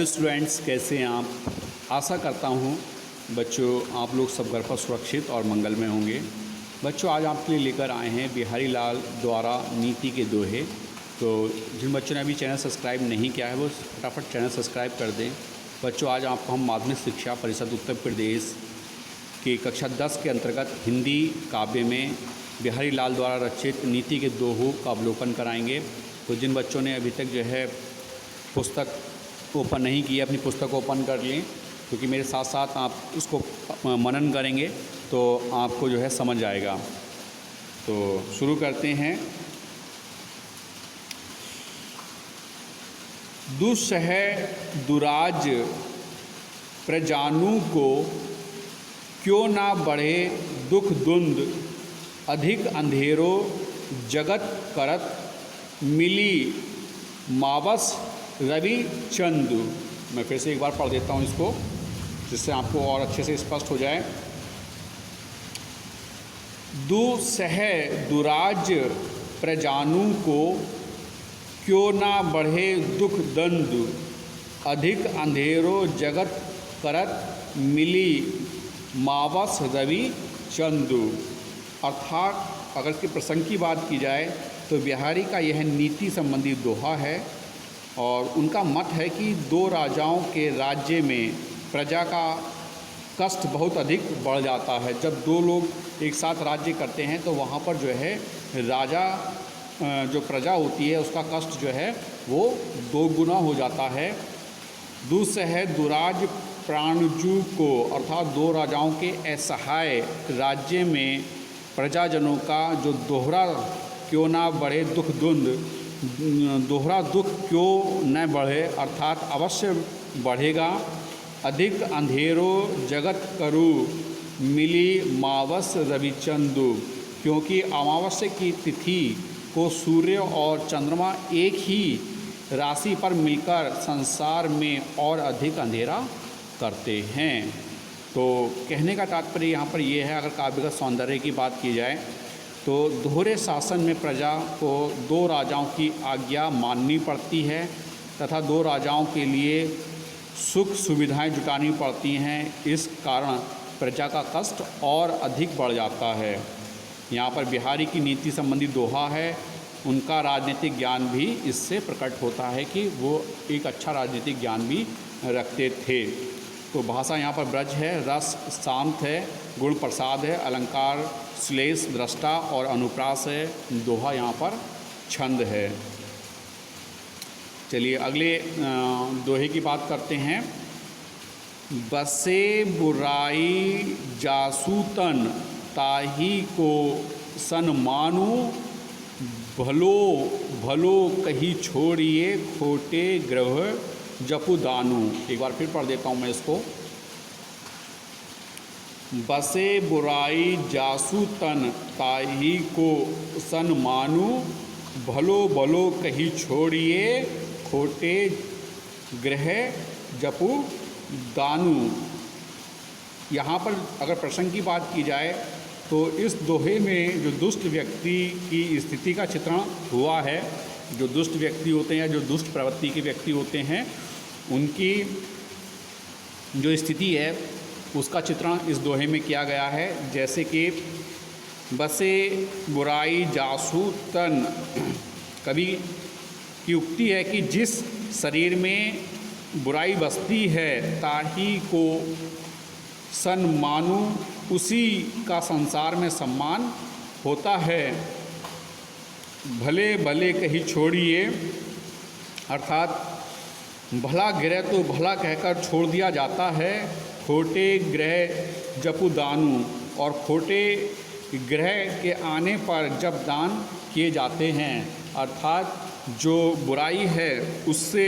Hello students, कैसे हैं आप। आशा करता हूँ बच्चों आप लोग सब घर पर सुरक्षित और मंगलमय होंगे। बच्चों आज आपके लिए लेकर आए हैं बिहारी लाल द्वारा नीति के दोहे। तो जिन बच्चों ने अभी चैनल सब्सक्राइब नहीं किया है वो फटाफट चैनल सब्सक्राइब कर दें। बच्चों आज आपको हम माध्यमिक शिक्षा परिषद उत्तर प्रदेश की कक्षा 10 के अंतर्गत हिंदी काव्य में बिहारी लाल द्वारा रचित नीति के दोहों का अवलोकन कराएंगे। तो जिन बच्चों ने अभी तक जो है पुस्तक ओपन नहीं किया, अपनी पुस्तक ओपन कर लें, क्योंकि मेरे साथ साथ आप उसको मनन करेंगे तो आपको जो है समझ आएगा। तो शुरू करते हैं। दुस्सह दुराज प्रजानु को क्यों ना बढ़े दुख दुंद, अधिक अंधेरो जगत करत, मिली मावस रवि चंदु। मैं फिर से एक बार पढ़ देता हूँ इसको, जिससे आपको और अच्छे से स्पष्ट हो जाए। दुस्सह दुराज प्रजानु को क्यों ना बढ़े दुख दंद, अधिक अंधेरो जगत करत, मिली मावस रवि चंदु। अर्थात अगर इसके प्रसंग की बात की जाए तो बिहारी का यह नीति संबंधी दोहा है और उनका मत है कि दो राजाओं के राज्य में प्रजा का कष्ट बहुत अधिक बढ़ जाता है। जब दो लोग एक साथ राज्य करते हैं तो वहाँ पर जो है राजा जो प्रजा होती है उसका कष्ट जो है वो दो गुना हो जाता है। दुस्सह दुराज प्राणजू को अर्थात दो राजाओं के असहाय राज्य में प्रजाजनों का जो दोहरा क्यों ना बढ़े दुख दुंद, दोहरा दुख क्यों न बढ़े अर्थात अवश्य बढ़ेगा। अधिक अंधेरो जगत करु, मिली मावस रविचंदु, क्योंकि अमावस्या की तिथि को सूर्य और चंद्रमा एक ही राशि पर मिलकर संसार में और अधिक अंधेरा करते हैं। तो कहने का तात्पर्य यहाँ पर यह है, अगर काव्यगत सौंदर्य की बात की जाए तो दोहरे शासन में प्रजा को दो राजाओं की आज्ञा माननी पड़ती है तथा दो राजाओं के लिए सुख सुविधाएं जुटानी पड़ती हैं। इस कारण प्रजा का कष्ट और अधिक बढ़ जाता है। यहाँ पर बिहारी की नीति संबंधी दोहा है। उनका राजनीतिक ज्ञान भी इससे प्रकट होता है कि वो एक अच्छा राजनीतिक ज्ञान भी रखते थे। तो भाषा यहाँ पर ब्रज है, रस शांत है, गुण प्रसाद है, अलंकार श्लेष दृष्टा और अनुप्रास है, दोहा यहाँ पर छंद है। चलिए अगले दोहे की बात करते हैं। बसे बुराई जासूतन, ताही को सन मानू, भलो भलो कही छोड़िए, खोटे ग्रह जपु दानु। एक बार फिर पढ़ देता हूँ मैं इसको। बसे बुराई जासु तन, ताही को सन मानू, भलो भलो कही छोड़िए, खोटे ग्रह जपु दानु। यहाँ पर अगर प्रसंग की बात की जाए तो इस दोहे में जो दुष्ट व्यक्ति की स्थिति का चित्रण हुआ है, जो दुष्ट व्यक्ति होते हैं, जो दुष्ट प्रवृत्ति के व्यक्ति होते हैं, उनकी जो स्थिति है उसका चित्रण इस दोहे में किया गया है। जैसे कि बसे बुराई जासू तन, कवि की उक्ति है कि जिस शरीर में बुराई बसती है, ताही को सन मानू, उसी का संसार में सम्मान होता है। भले भले कही छोड़िए अर्थात भला ग्रह तो भला कहकर छोड़ दिया जाता है। खोटे ग्रह जपु दानु, और खोटे ग्रह के आने पर जब दान किए जाते हैं अर्थात जो बुराई है उससे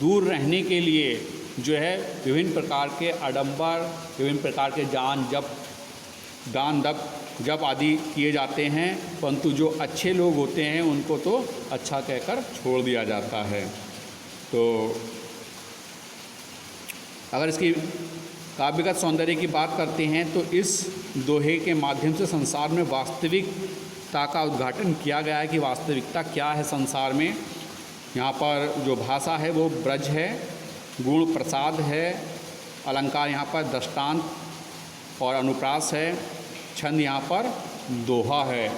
दूर रहने के लिए जो है विभिन्न प्रकार के आडंबर, विभिन्न प्रकार के दान जप आदि किए जाते हैं, परंतु जो अच्छे लोग होते हैं उनको तो अच्छा कहकर छोड़ दिया जाता है। तो अगर इसकी काव्यगत सौंदर्य की बात करते हैं तो इस दोहे के माध्यम से संसार में वास्तविकता का उद्घाटन किया गया है कि वास्तविकता क्या है संसार में। यहाँ पर जो भाषा है वो ब्रज है गुण प्रसाद है, अलंकार यहाँ पर दृष्टांत और अनुप्रास है, छंद यहाँ पर दोहा है।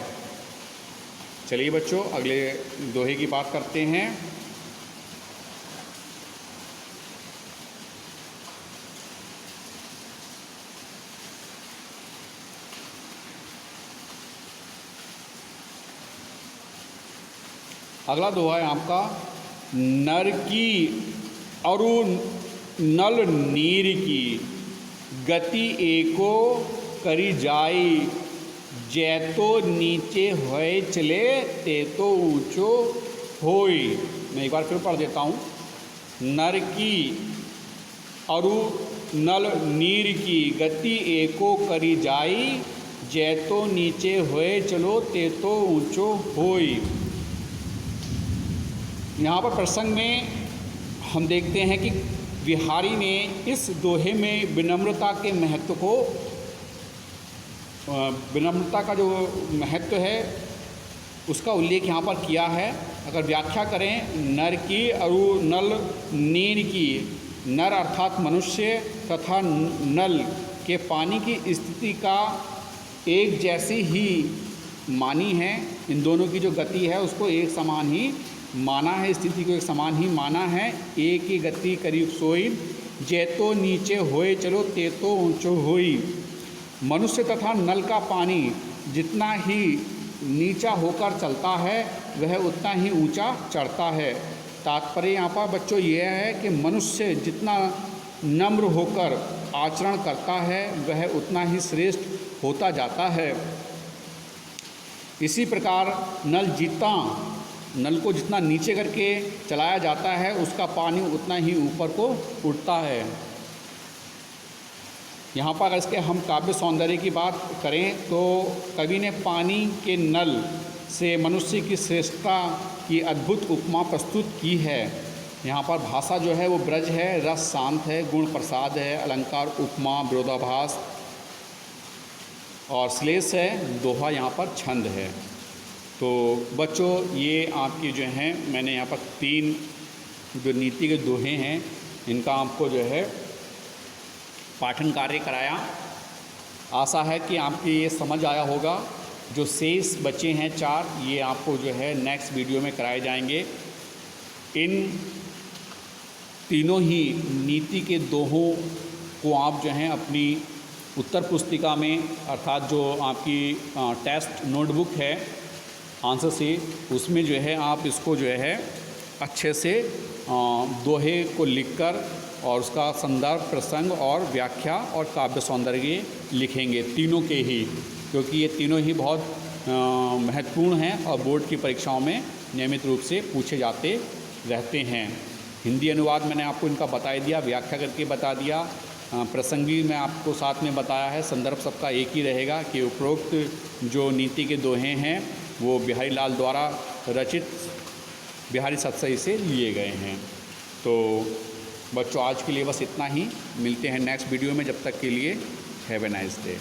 चलिए बच्चों अगले दोहे की बात करते हैं। अगला दोहा है आपका, नर की अरु नल नीर की, गति एको करी जाई, जैतो नीचे होए चले ते तो ऊंचो होई। मैं एक बार फिर पढ़ देता हूँ। नर की अरु नल नीर की, गति एको करी जाई, जैतो नीचे होए चलो ते तो ऊंचो होई। यहाँ पर प्रसंग में हम देखते हैं कि बिहारी ने इस दोहे में विनम्रता के महत्व को, विनम्रता का जो महत्व है उसका उल्लेख यहाँ पर किया है। अगर व्याख्या करें, नर की अरु नल नीर की, नर अर्थात मनुष्य तथा नल के पानी की स्थिति का एक जैसी ही मानी है। इन दोनों की जो गति है उसको एक समान ही माना है, स्थिति को एक समान ही माना है। एक ही गति करीब सोई, जैतो नीचे होए चलो ते तो ऊंचो होई। मनुष्य तथा नल का पानी जितना ही नीचा होकर चलता है वह उतना ही ऊंचा चढ़ता है। तात्पर्य यहाँ पर बच्चों यह है कि मनुष्य जितना नम्र होकर आचरण करता है वह उतना ही श्रेष्ठ होता जाता है। इसी प्रकार नल को जितना नीचे करके चलाया जाता है उसका पानी उतना ही ऊपर को उठता है। यहाँ पर अगर इसके हम काव्य सौंदर्य की बात करें तो कवि ने पानी के नल से मनुष्य की श्रेष्ठता की अद्भुत उपमा प्रस्तुत की है। यहाँ पर भाषा जो है वो ब्रज है, रस शांत है, गुण प्रसाद है, अलंकार उपमा विरोधाभास और श्लेष है, दोहा यहाँ पर छंद है। तो बच्चों ये आपकी जो हैं मैंने यहाँ पर 3 जो नीति के दोहे हैं इनका आपको जो है पाठन कार्य कराया। आशा है कि आपकी ये समझ आया होगा। जो शेष बचे हैं 4 ये आपको जो है नेक्स्ट वीडियो में कराए जाएंगे। इन तीनों ही नीति के दोहों को आप जो हैं अपनी उत्तर पुस्तिका में अर्थात जो आपकी टेस्ट नोटबुक है आंसर से उसमें जो है आप इसको जो है अच्छे से दोहे को लिखकर और उसका संदर्भ, प्रसंग और व्याख्या और काव्य सौंदर्य लिखेंगे तीनों के ही, क्योंकि ये तीनों ही बहुत महत्वपूर्ण हैं और बोर्ड की परीक्षाओं में नियमित रूप से पूछे जाते रहते हैं। हिंदी अनुवाद मैंने आपको इनका बता दिया, व्याख्या करके बता दिया, प्रसंग भी मैं आपको साथ में बताया है। संदर्भ सबका एक ही रहेगा कि उपरोक्त जो नीति के दोहे हैं वो बिहारी लाल द्वारा रचित बिहारी सतसई से लिए गए हैं। तो बच्चों आज के लिए बस इतना ही, मिलते हैं नेक्स्ट वीडियो में। जब तक के लिए हैव ए नाइस डे।